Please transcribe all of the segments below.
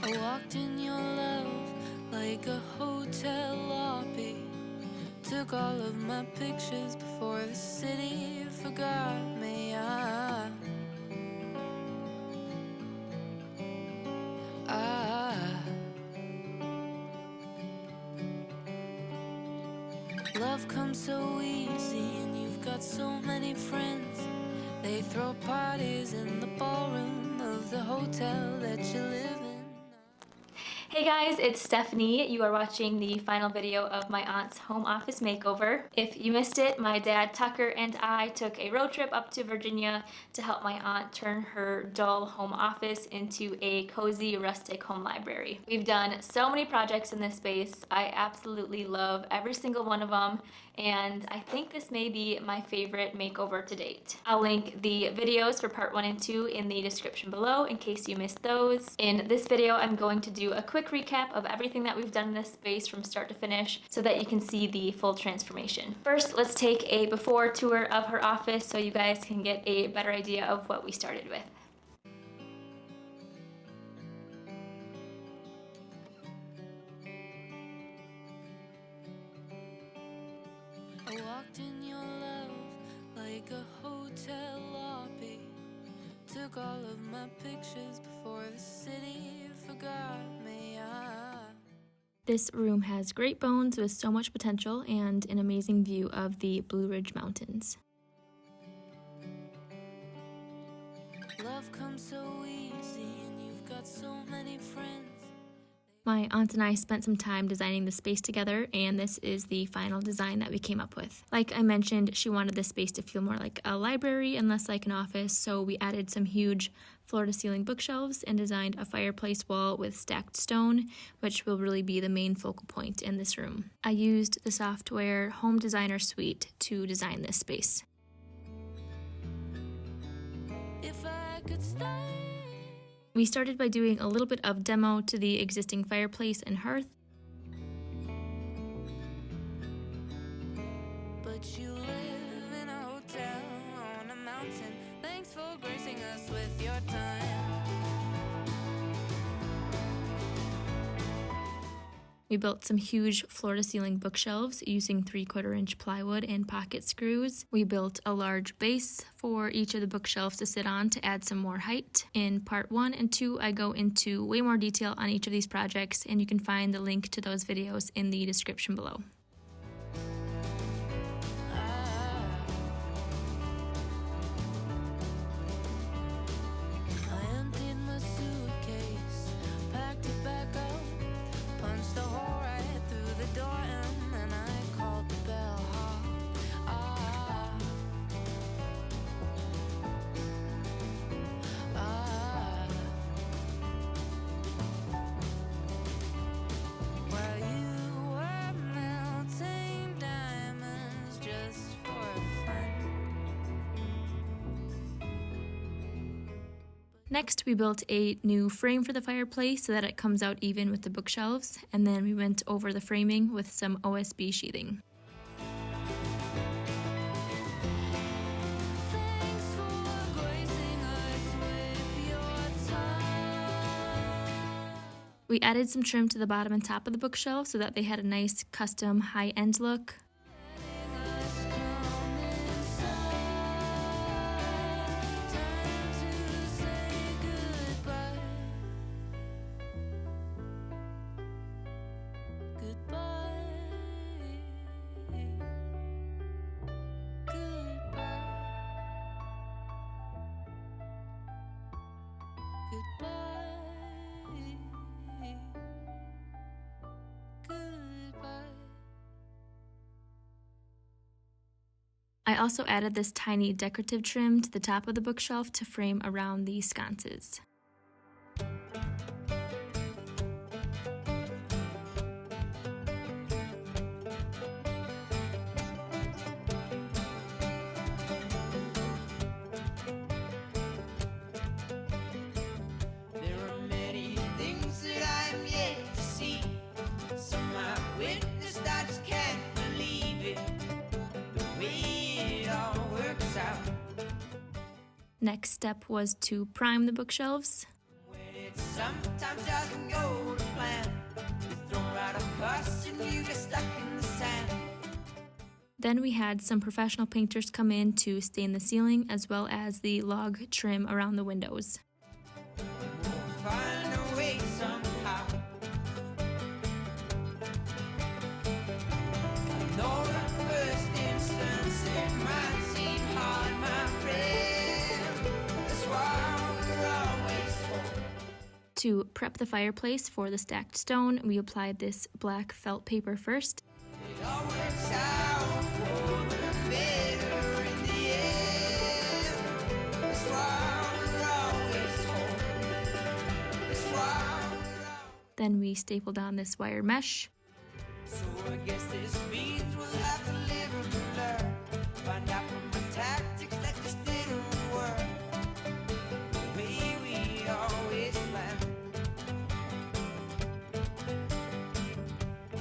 I walked in your love like a hotel lobby. Took all of my pictures before the city forgot me. Love comes so easy and you've got so many friends. They throw parties in the ballroom of the hotel that you live in. Hey guys, it's Stephanie. You are watching the final video of my aunt's home office makeover. If you missed it, my dad Tucker and I took a road trip up to Virginia to help my aunt turn her dull home office into a cozy, rustic home library. We've done so many projects in this space. I absolutely love every single one of them, and I think this may be my favorite makeover to date. I'll link the videos for part 1 and 2 in the description below in case you missed those. In this video, I'm going to do a quick recap of everything that we've done in this space from start to finish so that you can see the full transformation. First, let's take a before tour of her office so you guys can get a better idea of what we started with. I walked in your love like a hotel lobby. Took all of my pictures before the city forgot me. This room has great bones with so much potential and an amazing view of the Blue Ridge Mountains. Love comes so easy and you've got so many friends. My aunt and I spent some time designing the space together, and this is the final design that we came up with. Like I mentioned, she wanted the space to feel more like a library and less like an office, so we added some huge floor-to-ceiling bookshelves and designed a fireplace wall with stacked stone, which will really be the main focal point in this room. I used the software Home Designer Suite to design this space. If I could stay. We started by doing a little bit of demo to the existing fireplace and hearth. But you live in a hotel on a mountain. Thanks for gracing us with your time. We built some huge floor-to-ceiling bookshelves using 3/4-inch plywood and pocket screws. We built a large base for each of the bookshelves to sit on to add some more height. In part 1 and 2, I go into way more detail on each of these projects, and you can find the link to those videos in the description below. Next, we built a new frame for the fireplace so that it comes out even with the bookshelves, and then we went over the framing with some OSB sheathing. We added some trim to the bottom and top of the bookshelf so that they had a nice custom high-end look. I also added this tiny decorative trim to the top of the bookshelf to frame around the sconces. Next step was to prime the bookshelves. sometimes doesn't go to plan. You throw out a bus and you get stuck in the sand. Then we had some professional painters come in to stain the ceiling as well as the log trim around the windows. We'll find a way somehow. I know the first instance it might seem hard, my friend. That's why we're always told. To prep the fireplace for the stacked stone, we applied this black felt paper first. It all works out for the better in the end. That's why we're always told. That's why we're always. Then we stapled on this wire mesh. So I guess this means we'll have to live and learn. Find out from the tactics that just didn't work. The way we always planned.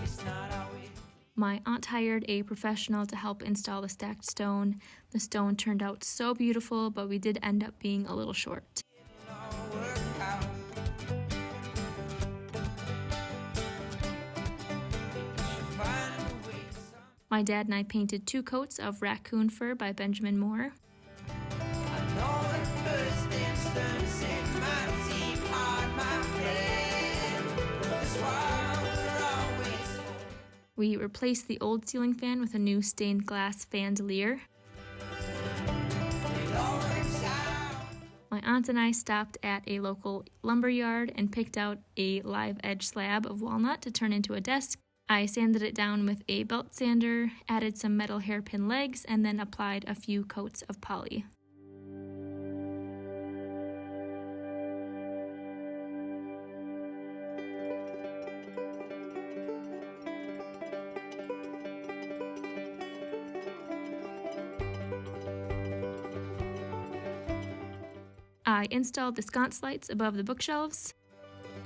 It's not always. My aunt hired a professional to help install the stacked stone. The stone turned out so beautiful, but we did end up being a little short. It'll all work out. You should find a way My dad and I painted 2 coats of raccoon fur by Benjamin Moore. I know the first instance it might seem hard, my friend. That's why we're always. We replaced the old ceiling fan with a new stained glass chandelier. It all works out. My aunt and I stopped at a local lumber yard and picked out a live edge slab of walnut to turn into a desk. I sanded it down with a belt sander, added some metal hairpin legs, and then applied a few coats of poly. I installed the sconce lights above the bookshelves.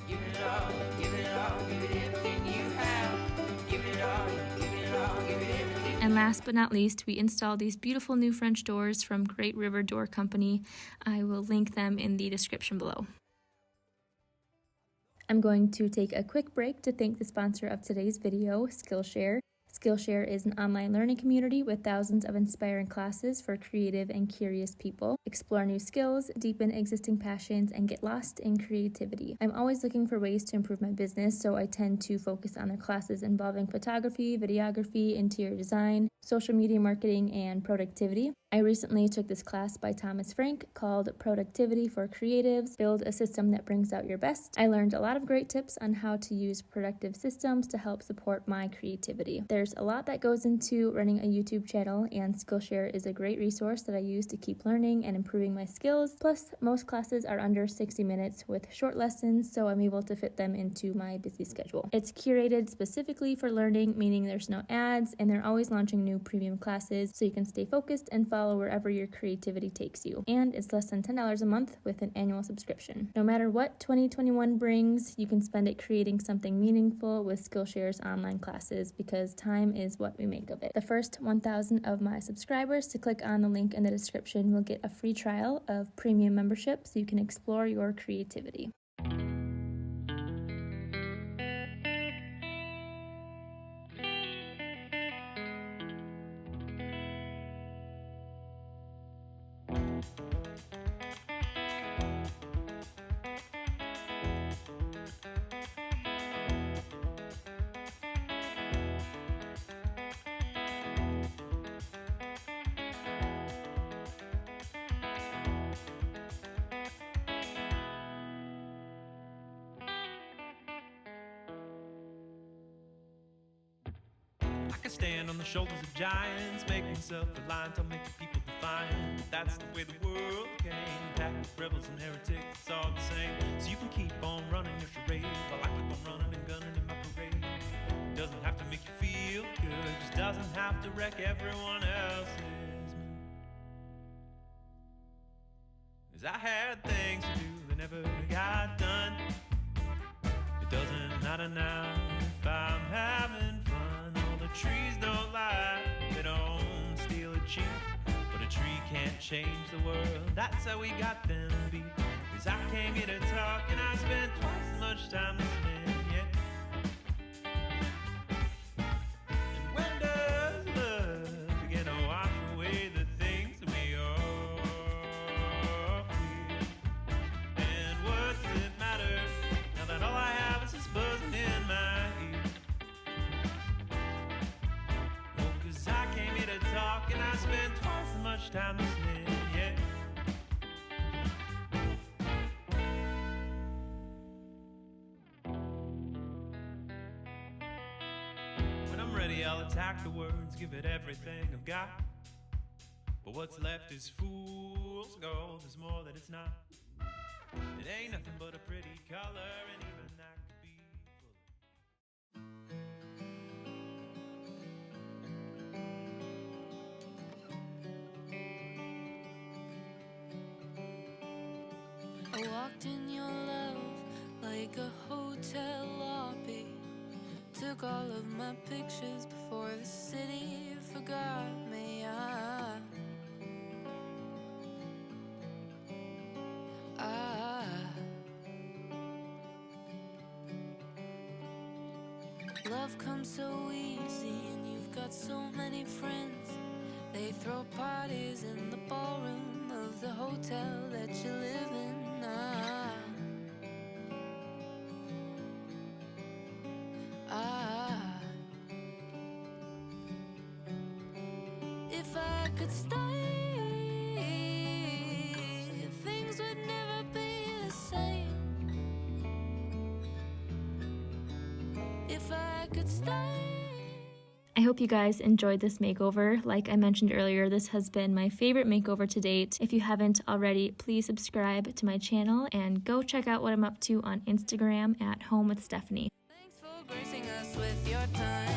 Give it all, give it all, give it everything you have. Give it all, give it all, give it everything. And last but not least, we installed these beautiful new French doors from Great River Door Company. I will link them in the description below. I'm going to take a quick break to thank the sponsor of today's video, Skillshare. Skillshare is an online learning community with thousands of inspiring classes for creative and curious people. Explore new skills, deepen existing passions, and get lost in creativity. I'm always looking for ways to improve my business, so I tend to focus on their classes involving photography, videography, interior design, social media marketing, and productivity. I recently took this class by Thomas Frank called Productivity for Creatives, Build a System that Brings Out Your Best. I learned a lot of great tips on how to use productive systems to help support my creativity. There's a lot that goes into running a YouTube channel, and Skillshare is a great resource that I use to keep learning and improving my skills. Plus, most classes are under 60 minutes with short lessons, so I'm able to fit them into my busy schedule. It's curated specifically for learning, meaning there's no ads, and they're always launching new premium classes, so you can stay focused and follow wherever your creativity takes you. And it's less than $10 a month with an annual subscription. No matter what 2021 brings, you can spend it creating something meaningful with Skillshare's online classes, because time is what we make of it. The first 1,000 of my subscribers to click on the link in the description will get a free trial of premium membership so you can explore your creativity. I can stand on the shoulders of giants, making self-reliant, I'll make the people defiant. That's the way the world came. Packed with rebels and heretics, it's all the same. So you can keep on running your charade while I keep on running and gunning in my parade. It doesn't have to make you feel good, just doesn't have to wreck everyone else's mood. 'Cause I had things to do that never got done. It doesn't matter now if I'm having fun. All the trees don't lie, they don't steal a cheat, but a tree can't change the world. That's how we got them beat. 'Cause 'cause I came here to talk and I spent twice as much time listening, yeah. And when does love begin to wash away the things that we all fear? And what does it matter now that all I have is this buzzing in my ear? Oh, 'cause I came here to talk and I spent twice as much time listening, yeah. When I'm ready, I'll attack the words, give it everything I've got. But what's left is fool's gold, there's more that it's not. It ain't nothing but a pretty color, and even that could be I walked in your love like a hotel lobby. Took all of my pictures before the city forgot me. Love comes so easy, and you've got so many friends. They throw parties in the ballroom of the hotel that you live in. If I could stay, things would never be the same. If I could stay. I hope you guys enjoyed this makeover. Like I mentioned earlier, this has been my favorite makeover to date. If you haven't already, please subscribe to my channel and go check out what I'm up to on Instagram at Home with Stefani. Thanks for gracing us with your time.